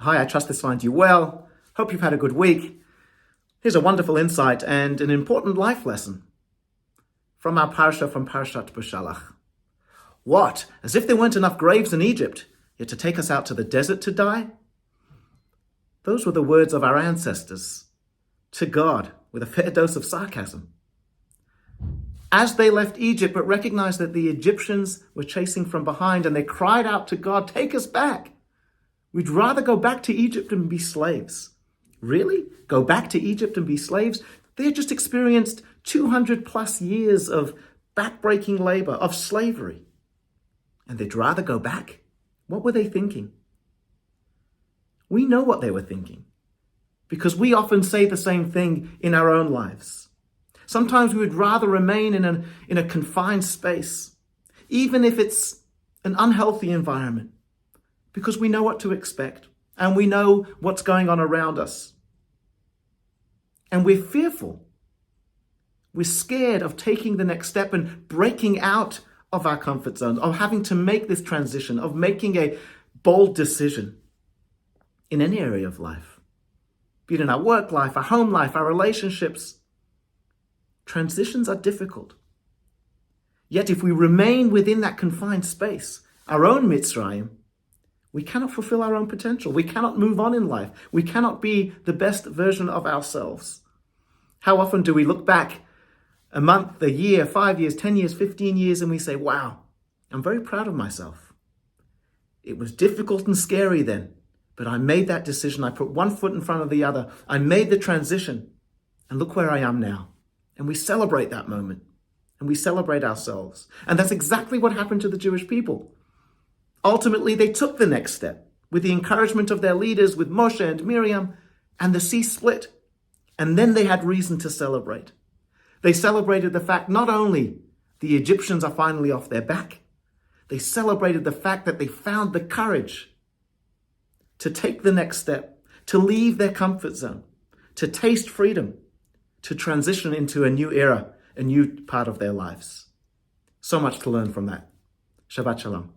Hi, I trust this finds you well. Hope you've had a good week. Here's a wonderful insight and an important life lesson from our Parsha, from Parshat Beshalach. What? As if there weren't enough graves in Egypt, yet to take us out to the desert to die? Those were the words of our ancestors to God, with a fair dose of sarcasm. As they left Egypt, but recognized that the Egyptians were chasing from behind, and they cried out to God, "Take us back. We'd rather go back to Egypt and be slaves." Really? Go back to Egypt and be slaves? They had just experienced 200 plus years of backbreaking labor, of slavery. And they'd rather go back? What were they thinking? We know what they were thinking, because we often say the same thing in our own lives. Sometimes we would rather remain in a confined space, even if it's an unhealthy environment, because we know what to expect and we know what's going on around us. And we're fearful. We're scared of taking the next step and breaking out of our comfort zone, of having to make this transition, of making a bold decision in any area of life, be it in our work life, our home life, our relationships. Transitions are difficult. Yet if we remain within that confined space, our own Mitzrayim, we cannot fulfill our own potential. We cannot move on in life. We cannot be the best version of ourselves. How often do we look back a month, a year, 5 years, 10 years, 15 years, and we say, wow, I'm very proud of myself. It was difficult and scary then, but I made that decision. I put one foot in front of the other. I made the transition, and look where I am now. And we celebrate that moment, and we celebrate ourselves. And that's exactly what happened to the Jewish people. Ultimately, they took the next step with the encouragement of their leaders, with Moshe and Miriam, and the sea split. And then they had reason to celebrate. They celebrated the fact not only the Egyptians are finally off their back, they celebrated the fact that they found the courage to take the next step, to leave their comfort zone, to taste freedom, to transition into a new era, a new part of their lives. So much to learn from that. Shabbat Shalom.